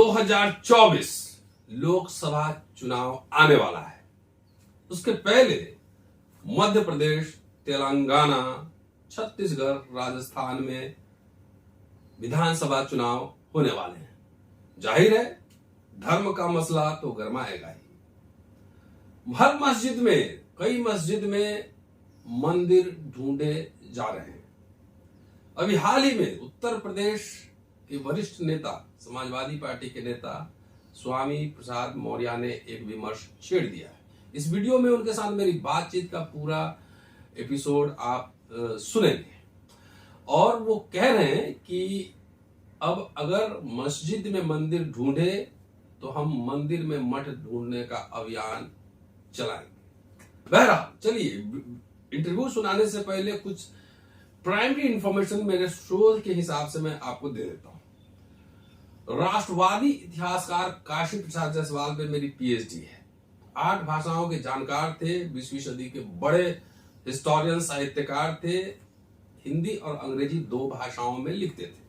2024 लोकसभा चुनाव आने वाला है। उसके पहले मध्य प्रदेश, तेलंगाना, छत्तीसगढ़, राजस्थान में विधानसभा चुनाव होने वाले हैं। जाहिर है धर्म का मसला तो गरमाएगा ही। हर मस्जिद में, कई मस्जिद में मंदिर ढूंढे जा रहे हैं। अभी हाल ही में उत्तर प्रदेश के वरिष्ठ नेता, समाजवादी पार्टी के नेता स्वामी प्रसाद मौर्य ने एक विमर्श छेड़ दिया है। इस वीडियो में उनके साथ मेरी बातचीत का पूरा एपिसोड आप सुनेंगे और वो कह रहे हैं कि अब अगर मस्जिद में मंदिर ढूंढे तो हम मंदिर में मठ ढूंढने का अभियान चलाएंगे। बहरहाल चलिए, इंटरव्यू सुनाने से पहले कुछ प्राइमरी इंफॉर्मेशन मेरे शोध के हिसाब से मैं आपको दे देता हूं। राष्ट्रवादी इतिहासकार काशी प्रसाद जायसवाल पे मेरी पीएचडी है। 8 भाषाओं के जानकार थे, 20वीं सदी के बड़े हिस्टोरियन, साहित्यकार थे। हिंदी और अंग्रेजी 2 भाषाओं में लिखते थे।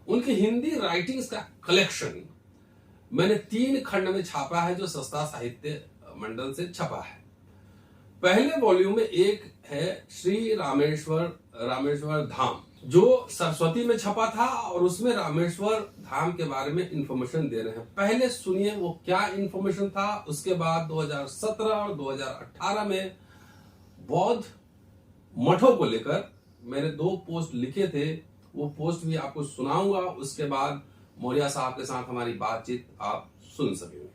उनकी हिंदी राइटिंग्स का कलेक्शन मैंने 3 खंड में छापा है, जो सस्ता साहित्य मंडल से छपा है। पहले वॉल्यूम में एक है श्री रामेश्वर धाम, जो सरस्वती में छपा था और उसमें रामेश्वर धाम के बारे में इंफॉर्मेशन दे रहे हैं। पहले सुनिए वो क्या इंफॉर्मेशन था। उसके बाद 2017 और 2018 में बौद्ध मठों को लेकर मैंने 2 पोस्ट लिखे थे, वो पोस्ट भी आपको सुनाऊंगा। उसके बाद मौर्य साहब के साथ हमारी बातचीत आप सुन सकेंगे।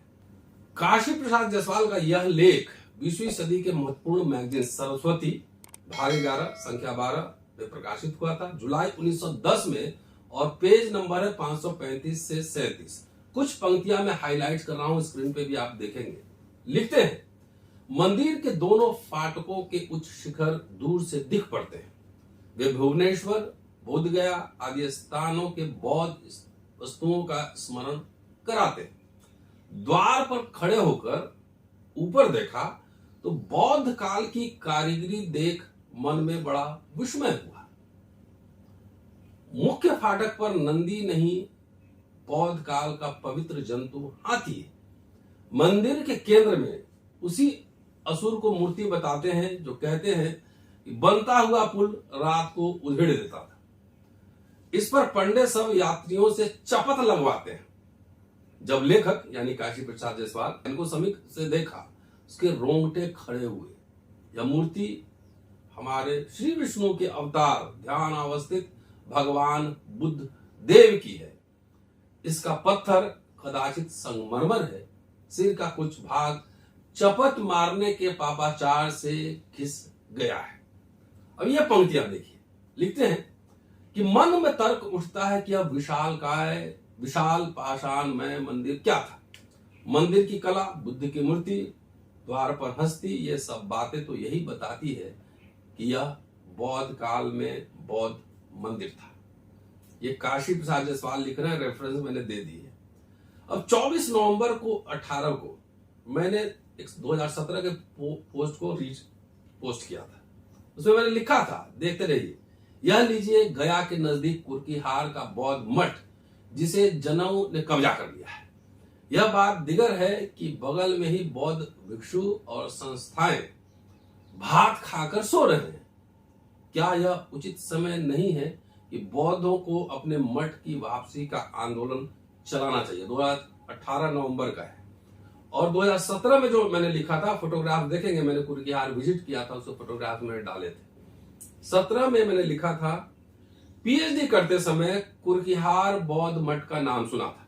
काशी प्रसाद जायसवाल का यह लेख 20वीं सदी के महत्वपूर्ण मैगजीन सरस्वती भाग 11 संख्या 12 में प्रकाशित हुआ था जुलाई 1910 में, और पेज नंबर है 535 से 37। कुछ पंक्तियां मैं हाईलाइट कर रहा हूं, स्क्रीन पे भी आप देखेंगे। लिखते हैं, मंदिर के दोनों फाटकों के उच्च शिखर दूर से दिख पड़ते हैं। वे भुवनेश्वर, बोधगया आदि स्थानों के बौद्ध वस्तुओं का स्मरण कराते हैं। द्वार पर खड़े होकर ऊपर देखा तो बौद्ध काल की कारीगरी देख मन में बड़ा विस्मय हुआ। मुख्य फाटक पर नंदी नहीं, बौद्ध काल का पवित्र जंतु हाथी है। मंदिर के केंद्र में उसी असुर को मूर्ति बताते हैं जो कहते हैं कि बनता हुआ पुल रात को उधेड़ देता था। इस पर पंडित सब यात्रियों से चपत लगवाते हैं। जब लेखक यानी काशी प्रसाद जायसवाल इनको समीप से देखा, उसके रोंगटे खड़े हुए। यह मूर्ति हमारे श्री विष्णु के अवतार ध्यान अवस्थित भगवान बुद्ध देव की है। इसका पत्थर कदाचित संगमरमर है। सिर का कुछ भाग चपत मारने के पापाचार से घिस गया है। अब यह पंक्तियां देखिए। लिखते हैं कि मन में तर्क उठता है कि अब विशाल पाषाणमय मंदिर क्या था। मंदिर की कला, बुद्ध की मूर्ति, द्वार पर हस्ती, ये सब बातें तो यही बताती है कि यह बौद्ध काल में बौद्ध मंदिर था। ये काशी प्रसाद जायसवाल लिख रहे हैं, रेफरेंस मैंने दे दी है। अब 24 नवंबर को 18 को मैंने 2017 के पोस्ट को पोस्ट किया था। उसमें मैंने लिखा था, देखते रहिए। यह लीजिए गया के नजदीक कुर्कीहार का बौद्ध मठ, जिसे जनेऊ ने कब्जा कर लिया है। यह बात दिगर है कि बगल में ही बौद्ध भिक्षु और संस्थाएं भात खाकर सो रहे हैं। क्या यह उचित समय नहीं है कि बौद्धों को अपने मठ की वापसी का आंदोलन चलाना चाहिए? 2018 नवंबर का है। और 2017 में जो मैंने लिखा था, फोटोग्राफ देखेंगे, मैंने कुर्कीहार विजिट किया था, उसके फोटोग्राफ मैंने डाले थे। 17 में मैंने लिखा था, पीएचडी करते समय कुर्कीहार बौद्ध मठ का नाम सुना था।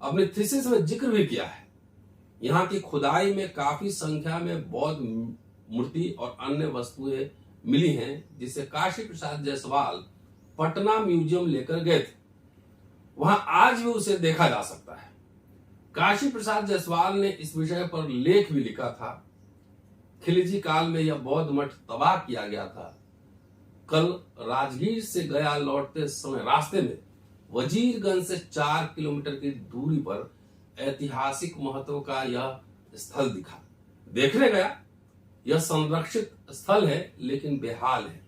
अपने थीसिस में जिक्र भी किया है। यहाँ की खुदाई में काफी संख्या में बौद्ध मूर्ति और अन्य वस्तुएं मिली हैं, जिसे काशी प्रसाद जायसवाल पटना म्यूजियम लेकर गए थे। वहां आज भी उसे देखा जा सकता है। काशी प्रसाद जायसवाल ने इस विषय पर लेख भी लिखा था। खिलजी काल में यह बौद्ध मठ तबाह किया गया था। कल राजगीर से गया लौटते समय रास्ते में वजीरगंज से 4 किलोमीटर की दूरी पर ऐतिहासिक महत्व का यह स्थल दिखा। देखने गया। यह संरक्षित स्थल है लेकिन बेहाल है।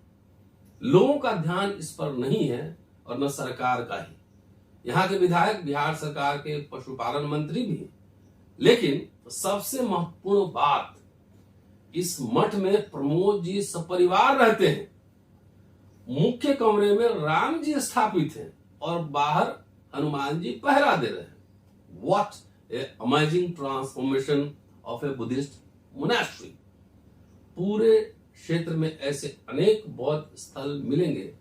लोगों का ध्यान इस पर नहीं है और न सरकार का ही। यहाँ के विधायक बिहार सरकार के पशुपालन मंत्री भी हैं। लेकिन सबसे महत्वपूर्ण बात, इस मठ में प्रमोद जी सपरिवार रहते हैं। मुख्य कमरे में राम जी स्थापित हैं और बाहर हनुमान जी पहरा दे रहे हैं। What A amazing transformation of A Buddhist monastery. पूरे क्षेत्र में ऐसे अनेक बौद्ध स्थल मिलेंगे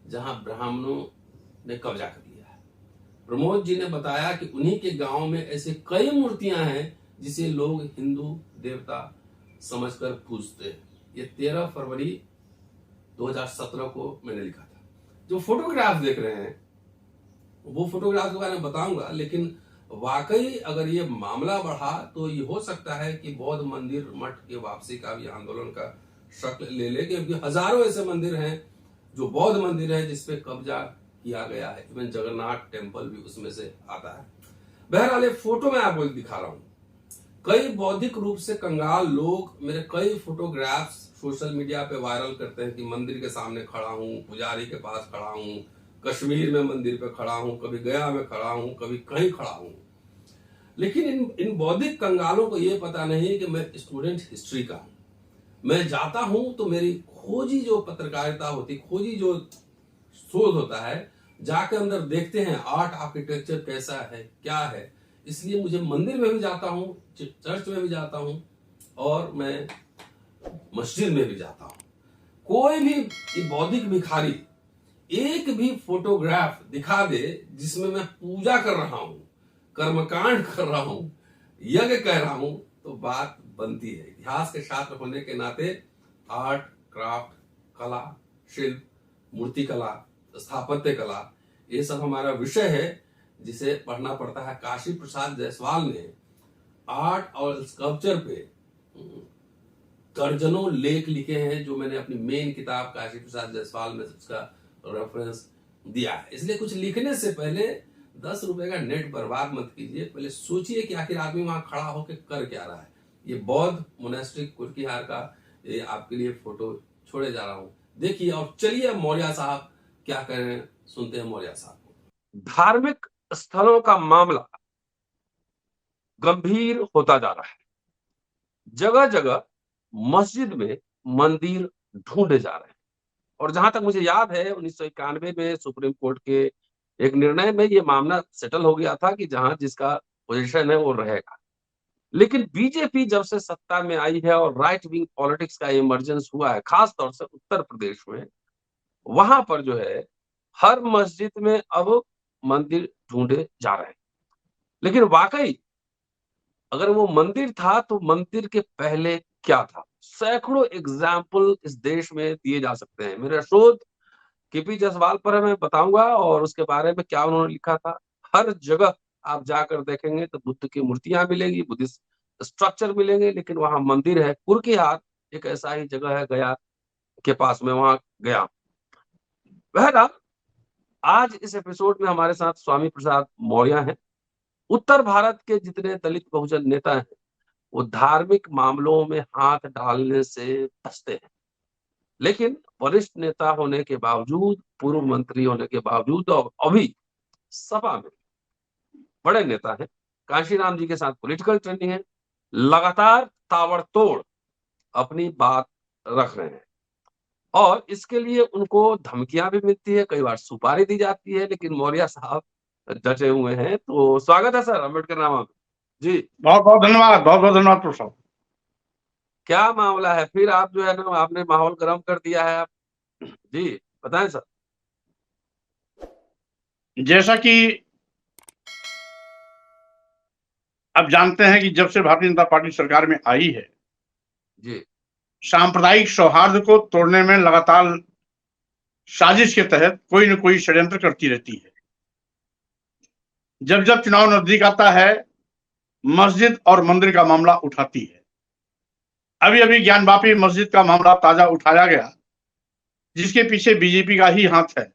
जहां ब्राह्मणों ने कब्जा कर लिया है। प्रमोद जी ने बताया कि उन्हीं के गांव में ऐसे कई मूर्तियां हैं जिसे लोग हिंदू देवता समझकर पूजते हैं। ये 13 फरवरी 2017 को मैंने लिखा था। जो फोटोग्राफ देख रहे हैं वो फोटोग्राफ के बारे में बताऊंगा, लेकिन वाकई अगर ये मामला बढ़ा तो ये हो सकता है कि बौद्ध मंदिर मठ के वापसी का भी आंदोलन का शक्ल ले ले, क्योंकि हजारों ऐसे मंदिर हैं जो बौद्ध मंदिर है जिसपे कब्जा किया गया है। इवन जगन्नाथ टेम्पल भी उसमें से आता है। बहरहाल फोटो में आपको दिखा रहा हूं। कई बौद्धिक रूप से कंगाल लोग मेरे कई फोटोग्राफ्स सोशल मीडिया पे वायरल करते हैं कि मंदिर के सामने खड़ा हूं, पुजारी के पास खड़ा हूं, कश्मीर में मंदिर पे खड़ा हूं, कभी गया में खड़ा हूं, कभी कहीं खड़ा हूं। लेकिन इन बौद्धिक कंगालों को यह पता नहीं कि मैं स्टूडेंट हिस्ट्री का हूं। मैं जाता हूं तो मेरी खोजी जो पत्रकारिता होती, खोजी जो शोध होता है, जाकर अंदर देखते हैं आर्ट आर्किटेक्चर कैसा है, क्या है। इसलिए मुझे मंदिर में भी जाता हूं, चर्च में भी जाता हूं और मैं मस्जिद में भी जाता हूं। कोई भी बौद्धिक भिखारी एक भी फोटोग्राफ दिखा दे जिसमें मैं पूजा कर रहा हूं, कर्मकांड कर रहा हूं, यज्ञ कह रहा हूं, तो बात बनती है। इतिहास के छात्र होने के नाते आर्ट, क्राफ्ट, कला, शिल्प, मूर्ति कला, स्थापत्य कला, ये सब हमारा विषय है जिसे पढ़ना पड़ता है। काशी प्रसाद जायसवाल ने आर्ट और स्कल्पचर पे दर्जनों लेख लिखे हैं, जो मैंने अपनी मेन किताब काशी प्रसाद जायसवाल में उसका रेफरेंस दिया है। इसलिए कुछ लिखने से पहले 10 रुपए का नेट बर्बाद मत कीजिए। पहले सोचिए कि आखिर आदमी वहां खड़ा होकर कर क्या रहा है। ये बौद्ध मोनेस्ट्री कुर्कीहार का ये आपके लिए फोटो छोड़े जा रहा हूं, देखिए और चलिए मौर्य साहब क्या कह रहे हैं, सुनते हैं मौर्य साहब को। धार्मिक स्थलों का मामला गंभीर होता जा रहा है। जगह जगह मस्जिद में मंदिर ढूंढे जा रहे हैं और जहां तक मुझे याद है 1991 में सुप्रीम कोर्ट के एक निर्णय में ये मामला सेटल हो गया था कि जहां जिसका पोजीशन है वो रहेगा। लेकिन बीजेपी जब से सत्ता में आई है और राइट विंग पॉलिटिक्स का इमर्जेंस हुआ है, खास तौर से उत्तर प्रदेश में, वहां पर जो है हर मस्जिद में अब मंदिर ढूंढे जा रहे हैं। लेकिन वाकई अगर वो मंदिर था तो मंदिर के पहले क्या था? सैकड़ों एग्जाम्पल इस देश में दिए जा सकते हैं। मेरा शोध केपी जायसवाल पर मैं बताऊंगा और उसके बारे में क्या उन्होंने लिखा था। हर जगह आप जाकर देखेंगे तो बुद्ध की मूर्तियां मिलेंगी, बुद्धिस्ट स्ट्रक्चर मिलेंगे, लेकिन वहां मंदिर है। कुर्कीहार एक ऐसा ही जगह है, गया के पास में, वहां गया। बहरहाल आज इस एपिसोड में हमारे साथ स्वामी प्रसाद मौर्य हैं। उत्तर भारत के जितने दलित बहुजन नेता हैं वो धार्मिक मामलों में हाथ डालने से बचते हैं, लेकिन वरिष्ठ नेता होने के बावजूद, पूर्व मंत्री होने के बावजूद और अभी सपा में बड़े नेता हैं। कांशीराम जी के साथ पॉलिटिकल ट्रेनिंग है, लगातार ताबड़तोड़ अपनी बात रख रहे हैं और इसके लिए उनको धमकियां भी मिलती है, कई बार सुपारी दी जाती है, लेकिन मौर्य साहब डटे हुए हैं। तो स्वागत है सर अम्बेडकर नामा में जी। बहुत बहुत धन्यवाद, बहुत बहुत धन्यवाद प्रोफेसर। क्या मामला है फिर? आप जो है ना, आपने माहौल गर्म कर दिया है आप जी, बताएं सर। जैसा कि आप जानते हैं कि जब से भारतीय जनता पार्टी सरकार में आई है जी, सांप्रदायिक सौहार्द को तोड़ने में लगातार साजिश के तहत कोई न कोई षड्यंत्र करती रहती है। जब जब चुनाव नजदीक आता है मस्जिद और मंदिर का मामला उठाती है। अभी अभी ज्ञानवापी मस्जिद का मामला ताजा उठाया गया, जिसके पीछे बीजेपी का ही हाथ है।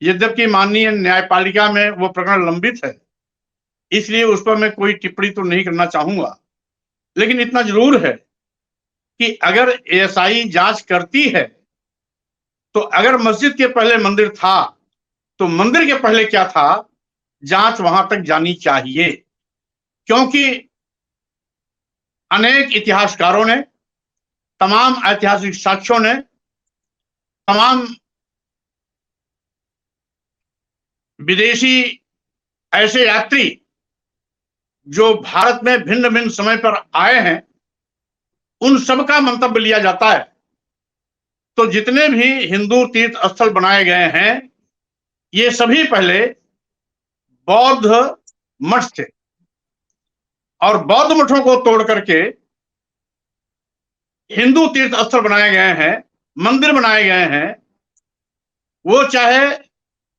यद्यपि माननीय न्यायपालिका में वो प्रकरण लंबित है, इसलिए उस पर मैं कोई टिप्पणी तो नहीं करना चाहूंगा, लेकिन इतना जरूर है कि अगर एएसआई जांच करती है तो अगर मस्जिद के पहले मंदिर था तो मंदिर के पहले क्या था, जांच वहां तक जानी चाहिए, क्योंकि अनेक इतिहासकारों ने, तमाम ऐतिहासिक साक्ष्यों ने, तमाम विदेशी ऐसे यात्री जो भारत में भिन्न भिन्न समय पर आए हैं, उन सबका मंतव्य लिया जाता है। तो जितने भी हिंदू तीर्थ स्थल बनाए गए हैं, ये सभी पहले बौद्ध मठ थे, और बौद्ध मठों को तोड़ करके हिंदू तीर्थ स्थल बनाए गए हैं, मंदिर बनाए गए हैं। वो चाहे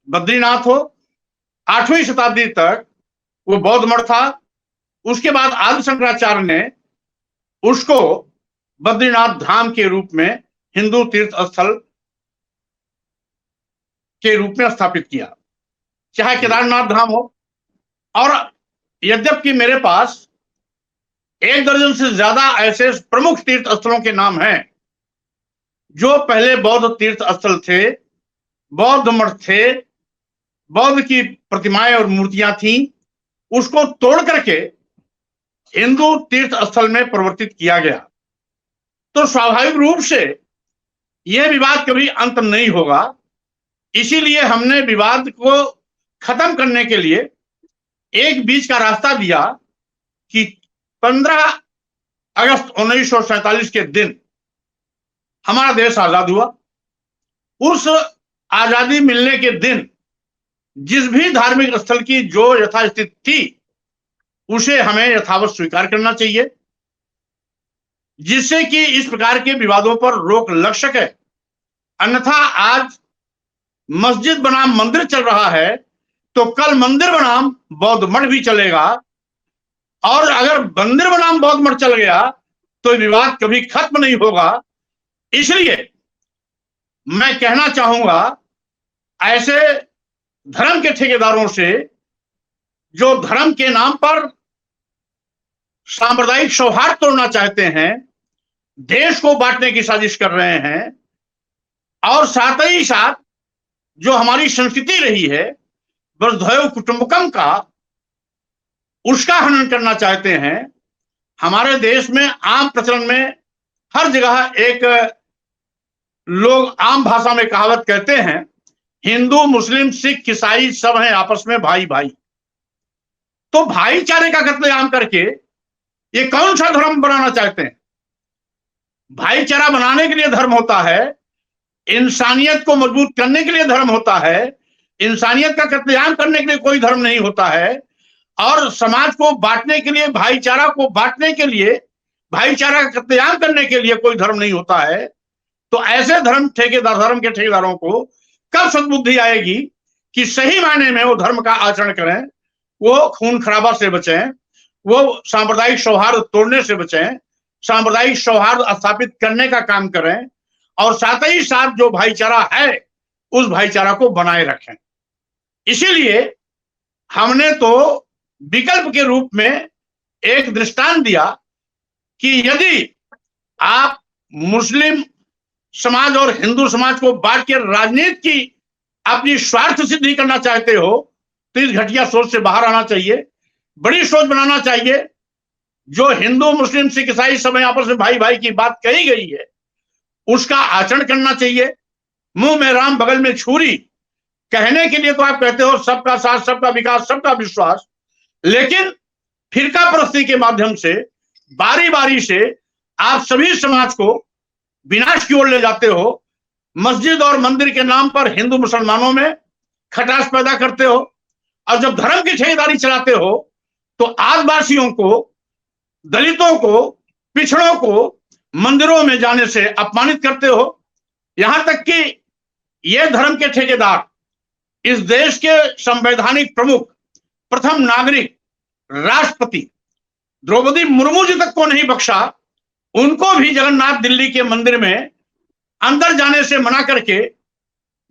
बद्रीनाथ हो, 8वीं शताब्दी तक वो बौद्ध मठ था। उसके बाद आदि शंकराचार्य ने उसको बद्रीनाथ धाम के रूप में, हिंदू तीर्थ स्थल के रूप में स्थापित किया, चाहे केदारनाथ धाम हो। और यद्यपि मेरे पास 1 दर्जन से ज्यादा ऐसे प्रमुख तीर्थ स्थलों के नाम हैं जो पहले बौद्ध तीर्थ स्थल थे, बौद्ध मठ थे, बौद्ध की प्रतिमाएं और मूर्तियां थीं, उसको तोड़ करके हिंदू तीर्थ स्थल में परिवर्तित किया गया। तो स्वाभाविक रूप से यह विवाद कभी अंत नहीं होगा। इसीलिए हमने विवाद को खत्म करने के लिए एक बीच का रास्ता दिया कि 15 अगस्त 1947 के दिन हमारा देश आजाद हुआ। उस आजादी मिलने के दिन जिस भी धार्मिक स्थल की जो यथास्थिति थी, उसे हमें यथावत स्वीकार करना चाहिए, जिससे कि इस प्रकार के विवादों पर रोक लग सके। अन्यथा आज मस्जिद बनाम मंदिर चल रहा है, तो कल मंदिर बनाम बौद्ध मठ भी चलेगा, और अगर मंदिर बनाम बौद्ध मठ चल गया तो विवाद कभी खत्म नहीं होगा। इसलिए मैं कहना चाहूंगा ऐसे धर्म के ठेकेदारों से, जो धर्म के नाम पर सांप्रदायिक सौहार्द तोड़ना चाहते हैं, देश को बांटने की साजिश कर रहे हैं, और साथ ही साथ जो हमारी संस्कृति रही है वसुधैव कुटुंबकम का, उसका हनन करना चाहते हैं। हमारे देश में आम प्रचलन में हर जगह एक लोग आम भाषा में कहावत कहते हैं, हिंदू मुस्लिम सिख ईसाई सब हैं आपस में भाई भाई। तो भाईचारे का कत्लेआम करके ये कौन सा धर्म बनाना चाहते हैं? भाईचारा बनाने के लिए धर्म होता है, इंसानियत को मजबूत करने के लिए धर्म होता है, इंसानियत का कत्लेआम करने के लिए कोई धर्म नहीं होता है। और समाज को बांटने के लिए, भाईचारा को बांटने के लिए, भाईचारा का कत्लेआम करने के लिए कोई धर्म नहीं होता है। तो ऐसे धर्म के ठेकेदारों को कब सद्बुद्धि आएगी कि सही मायने में वो धर्म का आचरण करें, वो खून खराबा से बचें, वो सांप्रदायिक सौहार्द तोड़ने से बचें, सांप्रदायिक सौहार्द स्थापित करने का काम करें, और साथ ही साथ जो भाईचारा है उस भाईचारा को बनाए रखें। इसीलिए हमने तो विकल्प के रूप में एक दृष्टांत दिया कि यदि आप मुस्लिम समाज और हिंदू समाज को बांट के राजनीति की अपनी स्वार्थ सिद्धि करना चाहते हो, तो इस घटिया सोच से बाहर आना चाहिए, बड़ी सोच बनाना चाहिए। जो हिंदू मुस्लिम सिख ईसाई सब आपस में भाई भाई की बात कही गई है, उसका आचरण करना चाहिए। मुंह में राम बगल में छुरी कहने के लिए तो आप कहते हो सबका साथ, सबका विकास, सबका विश्वास, लेकिन फिरका परस्ती के माध्यम से बारी बारी से आप सभी समाज को विनाश की ओर ले जाते हो। मस्जिद और मंदिर के नाम पर हिंदू मुसलमानों में खटास पैदा करते हो, और जब धर्म की ठेकेदारी चलाते हो तो आदिवासियों को, दलितों को, पिछड़ों को मंदिरों में जाने से अपमानित करते हो। यहां तक कि ये धर्म के ठेकेदार इस देश के संवैधानिक प्रमुख, प्रथम नागरिक, राष्ट्रपति द्रौपदी मुर्मू जी तक को नहीं बख्शा। उनको भी जगन्नाथ दिल्ली के मंदिर में अंदर जाने से मना करके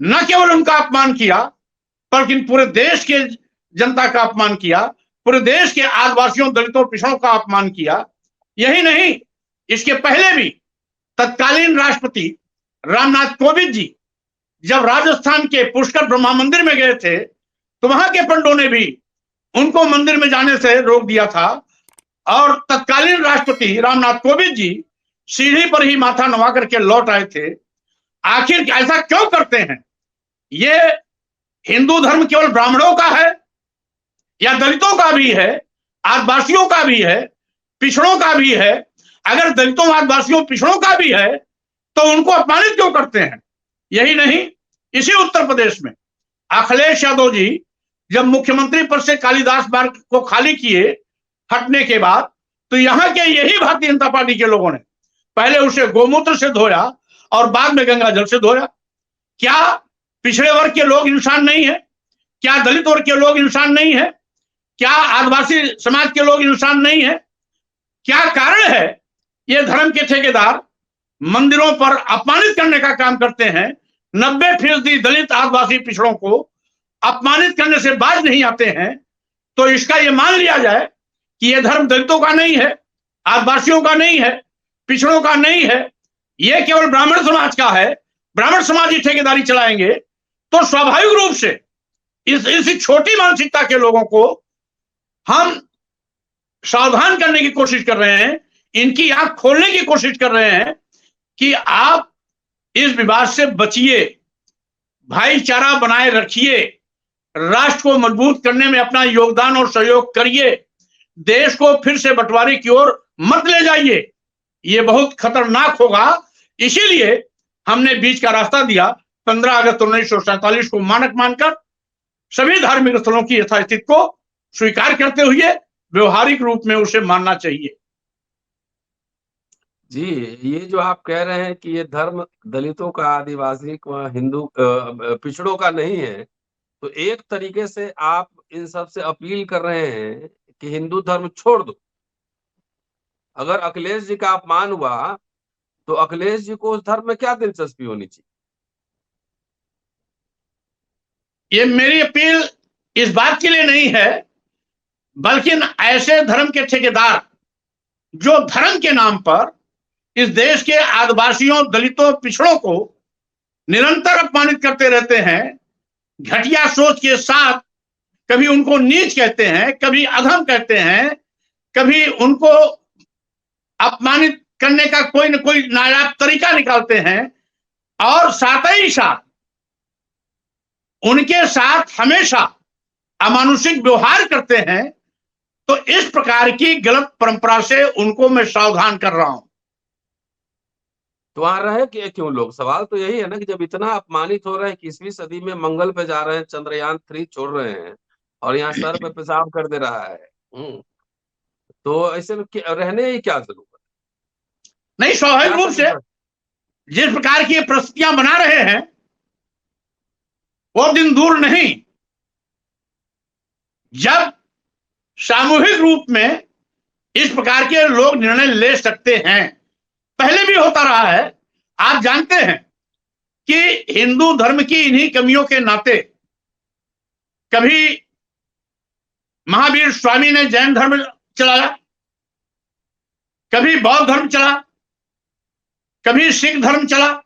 न केवल उनका अपमान किया, बल्कि पूरे देश के जनता का अपमान किया, पूरे देश के आदिवासियों, दलितों, पिछड़ों का अपमान किया। यही नहीं, इसके पहले भी तत्कालीन राष्ट्रपति रामनाथ कोविंद जी जब राजस्थान के पुष्कर ब्रह्मा मंदिर में गए थे, तो वहां के पंडों ने भी उनको मंदिर में जाने से रोक दिया था और तत्कालीन राष्ट्रपति रामनाथ कोविंद जी सीढ़ी पर ही माथा नवा करके लौट आए थे। आखिर ऐसा क्यों करते हैं? ये हिंदू धर्म केवल ब्राह्मणों का है या दलितों का भी है, आदिवासियों का भी है, पिछड़ों का भी है? अगर दलितों, आदिवासियों, पिछड़ों का भी है तो उनको अपमानित क्यों करते हैं? यही नहीं, इसी उत्तर प्रदेश में अखिलेश यादव जी जब मुख्यमंत्री पद से कालिदास मार्ग को खाली किए हटने के बाद, तो यहां के यही भारतीय जनता पार्टी के लोगों ने पहले उसे गोमूत्र से धोया और बाद में गंगा जल से धोया। क्या पिछड़े वर्ग के लोग इंसान नहीं है? क्या दलित वर्ग के लोग इंसान नहीं है? क्या आदिवासी समाज के लोग इंसान नहीं है? क्या कारण है ये धर्म के ठेकेदार मंदिरों पर अपमानित करने का काम करते हैं? 90% दलित, आदिवासी, पिछड़ों को अपमानित करने से बाज नहीं आते हैं। तो इसका ये मान लिया जाए कि ये धर्म दलितों का नहीं है, आदिवासियों का नहीं है, पिछड़ों का नहीं है, ये केवल ब्राह्मण समाज का है, ब्राह्मण समाज ही ठेकेदारी चलाएंगे, तो स्वाभाविक रूप से इस छोटी मानसिकता के लोगों को हम सावधान करने की कोशिश कर रहे हैं, इनकी आंख खोलने की कोशिश कर रहे हैं कि आप इस विवाद से बचिए, भाईचारा बनाए रखिए, राष्ट्र को मजबूत करने में अपना योगदान और सहयोग करिए, देश को फिर से बंटवारे की ओर मत ले जाइए, ये बहुत खतरनाक होगा। इसीलिए हमने बीच का रास्ता दिया। 15 अगस्त 1947 को मानक मानकर सभी धार्मिक स्थलों की यथास्थिति को स्वीकार करते हुए व्यवहारिक रूप में उसे मानना चाहिए। जी, ये जो आप कह रहे हैं कि ये धर्म दलितों का, आदिवासी का, हिंदू पिछड़ों का नहीं है, तो एक तरीके से आप इन सब से अपील कर रहे हैं कि हिंदू धर्म छोड़ दो। अगर अखिलेश जी का अपमान हुआ तो अखिलेश जी को उस धर्म में क्या दिलचस्पी होनी चाहिए? ये मेरी अपील इस बात के लिए नहीं है, बल्कि ऐसे धर्म के ठेकेदार जो धर्म के नाम पर इस देश के आदिवासियों, दलितों, पिछड़ों को निरंतर अपमानित करते रहते हैं, घटिया सोच के साथ कभी उनको नीच कहते हैं, कभी अधम कहते हैं, कभी उनको अपमानित करने का कोई न कोई नायाब तरीका निकालते हैं और साथ ही साथ उनके साथ हमेशा अमानुषिक व्यवहार करते हैं। तो इस प्रकार की गलत परंपरा से उनको मैं सावधान कर रहा हूं। तो वहां रहे कि क्यों लोग? सवाल तो यही है ना कि जब इतना अपमानित हो रहे हैं, 21वीं सदी में मंगल पे जा रहे हैं, चंद्रयान 3 छोड़ रहे हैं और यहाँ सर पे पेशाब कर दे रहा है, तो ऐसे में रहने की क्या जरूरत? नहीं, स्वाभाविक रूप से जिस प्रकार की परिस्थितियां बना रहे हैं वो दिन दूर नहीं जब सामूहिक रूप में इस प्रकार के लोग निर्णय ले सकते हैं। पहले भी होता रहा है। आप जानते हैं कि हिंदू धर्म की इन्हीं कमियों के नाते कभी महावीर स्वामी ने जैन धर्म चलाया, कभी बौद्ध धर्म चला, कभी सिख धर्म चला।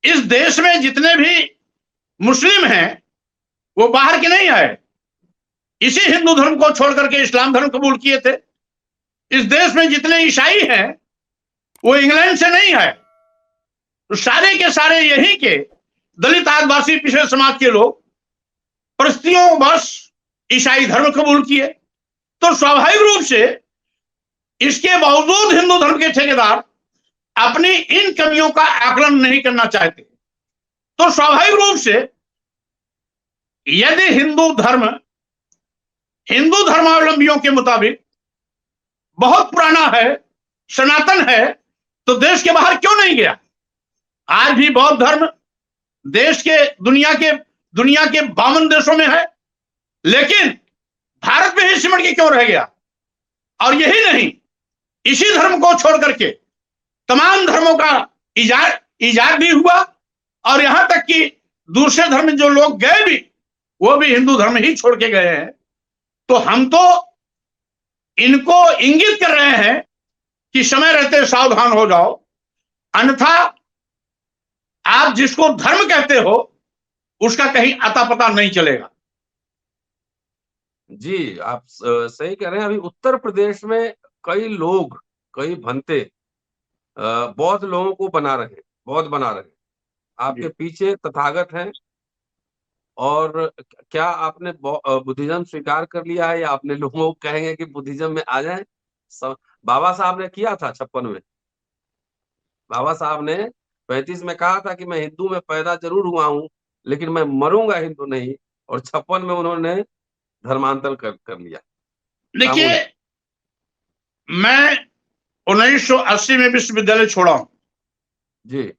इस देश में जितने भी मुस्लिम हैं वो बाहर के नहीं आए, इसी हिंदू धर्म को छोड़ करके इस्लाम धर्म कबूल किए थे। इस देश में जितने ईसाई हैं वो इंग्लैंड से नहीं आए, तो सारे के सारे यहीं के दलित, आदिवासी, पिछड़े समाज के लोग परिस्थितियों बस ईसाई धर्म कबूल किए। तो स्वाभाविक रूप से इसके बावजूद हिंदू धर्म के ठेकेदार अपनी इन कमियों का आकलन नहीं करना चाहते। तो स्वाभाविक रूप से यदि हिंदू धर्मावलंबियों के मुताबिक बहुत पुराना है, सनातन है, तो देश के बाहर क्यों नहीं गया? आज भी बौद्ध धर्म देश के दुनिया के 52 देशों में है, लेकिन भारत में ही सिमट के क्यों रह गया? और यही नहीं, इसी धर्म को छोड़ करके तमाम धर्मों का इजाद भी हुआ और यहां तक कि दूसरे धर्म में जो लोग गए भी वो भी हिंदू धर्म ही छोड़ के गए हैं। तो हम तो इनको इंगित कर रहे हैं कि समय रहते सावधान हो जाओ, अन्यथा आप जिसको धर्म कहते हो उसका कहीं अता पता नहीं चलेगा। जी, आप सही कह रहे हैं। अभी उत्तर प्रदेश में कई लोग, कई भंते बौद्ध लोगों को बना रहे हैं, बौद्ध बना रहे हैं। आपके जी। पीछे तथागत हैं। और क्या आपने बुद्धिज्म स्वीकार कर लिया है, या आपने लोगों को कहेंगे कि बुद्धिज्म में आ जाएं? बाबा साहब ने किया था 56 में। बाबा साहब ने 35 में कहा था कि मैं हिंदू में पैदा जरूर हुआ हूं, लेकिन मैं मरूंगा हिंदू नहीं। और 56 में उन्होंने धर्मांतर कर लिया, देखिए, सामूहिक। मैं 1980 में विश्वविद्यालय छोड़ा हूं। जी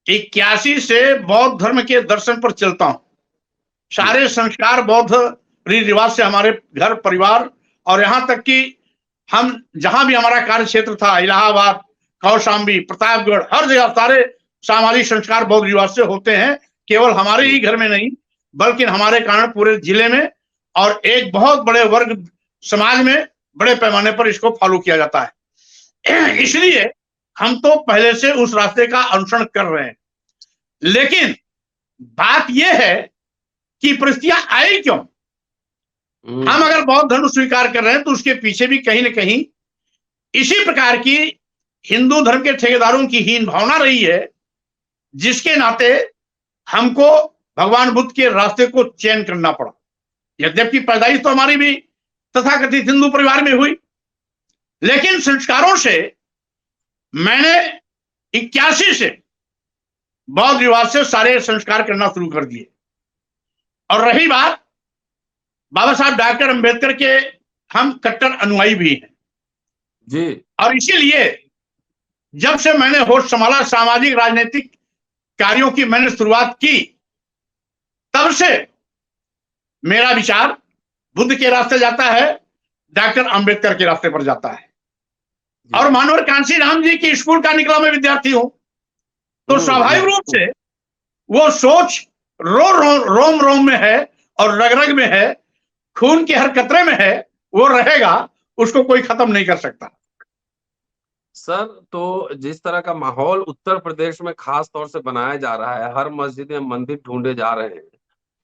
81 से बौद्ध धर्म के दर्शन पर चलता हूं। जी सारे संस्कार बौद्ध रीति रिवाज से हमारे घर परिवार, और यहां तक कि हम जहां भी हमारा कार्य क्षेत्र था, इलाहाबाद, कौशाम्बी, प्रतापगढ़, हर जगह सारे सामाजिक संस्कार बौद्ध रिवाज से होते हैं। केवल हमारे जी ही घर में नहीं, बल्कि हमारे कारण पूरे जिले में और एक बहुत बड़े वर्ग समाज में बड़े पैमाने पर इसको फॉलो किया जाता है। जी इसलिए हम तो पहले से उस रास्ते का अनुसरण कर रहे हैं। लेकिन बात यह है कि परिस्थितियां आई क्यों। हम हम्म अगर बौद्ध धर्म स्वीकार कर रहे हैं तो उसके पीछे भी कहीं ना कहीं इसी प्रकार की हिंदू धर्म के ठेकेदारों की हीन भावना रही है, जिसके नाते हमको भगवान बुद्ध के रास्ते को चयन करना पड़ा। यद्यपि पैदाइश तो हमारी भी तथाकथित हिंदू परिवार में हुई, लेकिन संस्कारों से मैंने 81 से बौद्ध रिवाज से सारे संस्कार करना शुरू कर दिए। और रही बात बाबा साहब डॉक्टर अंबेडकर के, हम कट्टर अनुयायी भी हैं। जी और इसीलिए जब से मैंने होश संभाला, सामाजिक राजनीतिक कार्यों की मैंने शुरुआत की, तब से मेरा विचार बुद्ध के रास्ते जाता है, डॉक्टर अंबेडकर के रास्ते पर जाता है। जी और मानवर कांसी राम जी की स्कूल का निकला मैं विद्यार्थी हूं, तो स्वाभाविक रूप से वो सोच रोम रोम में है और रग रग में है, खून के हर कतरे में है, वो रहेगा, उसको कोई खत्म नहीं कर सकता। सर, तो जिस तरह का माहौल उत्तर प्रदेश में खास तौर से बनाया जा रहा है, हर मस्जिद में मंदिर ढूंढे जा रहे हैं,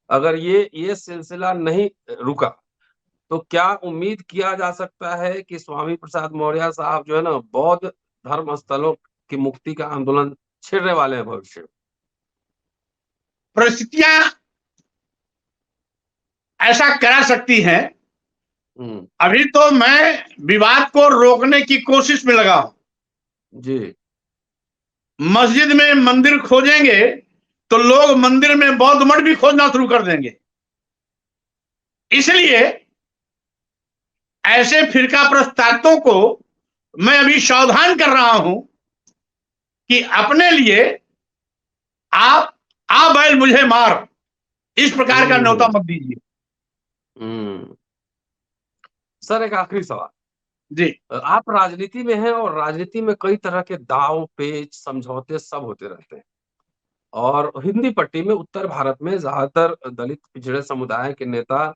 अगर ये सिलसिला नहीं रुका, तो क्या उम्मीद किया जा सकता है कि स्वामी प्रसाद मौर्य साहब जो है ना, बौद्ध धर्म स्थलों की मुक्ति का आंदोलन छेड़ने वाले हैं भविष्य में? परिस्थितियां ऐसा करा सकती हैं। हम्म अभी तो मैं विवाद को रोकने की कोशिश में लगा हूं। जी मस्जिद में मंदिर खोजेंगे तो लोग मंदिर में बौद्ध मठ भी खोजना शुरू कर देंगे। इसलिए ऐसे फिरका प्रस्तावों को मैं अभी सावधान कर रहा हूं कि अपने लिए आप आ बैल मुझे मार, इस प्रकार का न्योता हम्म मत दीजिए। हम्म सर, एक आखिरी सवाल। जी आप राजनीति में हैं, और राजनीति में कई तरह के दाव पेच समझौते सब होते रहते हैं। और हिंदी पट्टी में उत्तर भारत में ज्यादातर दलित पिछड़े समुदाय के नेता,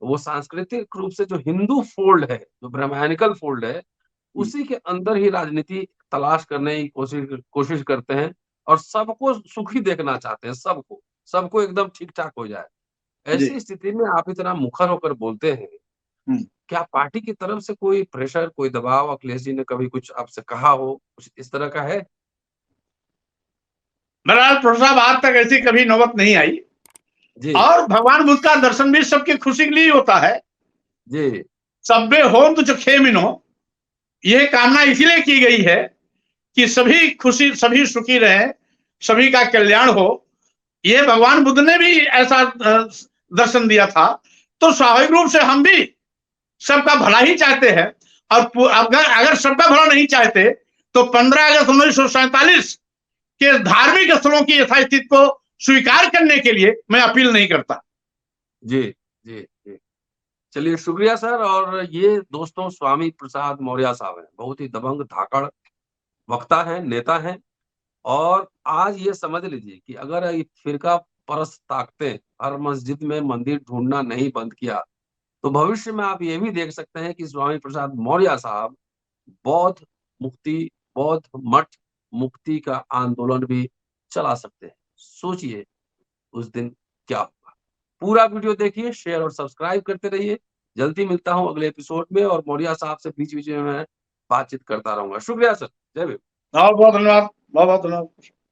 वो सांस्कृतिक रूप से जो हिंदू फोल्ड है, जो ब्राह्मणिकल फोल्ड है, उसी के अंदर ही राजनीति तलाश करने की कोशिश करते हैं। और सबको सुखी देखना चाहते हैं, सबको सबको एकदम ठीक ठाक हो जाए। जी। ऐसी स्थिति में आप इतना मुखर होकर बोलते हैं, हम्म। क्या पार्टी की तरफ से कोई प्रेशर, कोई दबाव अखिलेश जी ने कभी कुछ आपसे कहा हो, कुछ इस तरह का है? बहरहाल प्रोफेसर साहब, आज तक ऐसी कभी नौबत नहीं आई। जी और भगवान बुद्ध का दर्शन भी सबकी खुशी के लिए होता है। जी सब्बे हो तो खे मिनो, यह कामना इसीलिए की गई है कि सभी खुशी, सभी सुखी रहे, सभी का कल्याण हो। ये भगवान बुद्ध ने भी ऐसा दर्शन दिया था। तो स्वाभाविक रूप से हम भी सबका भला ही चाहते हैं। और अगर अगर सबका भला नहीं चाहते तो 15 अगस्त 1947 के धार्मिक स्थलों की यथास्थिति को स्वीकार करने के लिए मैं अपील नहीं करता। जी जी जी चलिए, शुक्रिया सर। और ये दोस्तों स्वामी प्रसाद मौर्य साहब हैं, बहुत ही दबंग धाकड़ वक्ता हैं, नेता हैं। और आज ये समझ लीजिए कि अगर ये फिरका परस्त ताकतें हर मस्जिद में मंदिर ढूंढना नहीं बंद किया, तो भविष्य में आप ये भी देख सकते हैं कि स्वामी प्रसाद मौर्य साहब बौद्ध मुक्ति, बौद्ध मठ मुक्ति का आंदोलन भी चला सकते हैं। सोचिए उस दिन क्या होगा। पूरा वीडियो देखिए, शेयर और सब्सक्राइब करते रहिए। जल्दी मिलता हूं अगले एपिसोड में, और मौर्या साहब से बीच बीच में मैं बातचीत करता रहूंगा। शुक्रिया सर, जय भीम। बहुत बहुत धन्यवाद, बहुत बहुत धन्यवाद।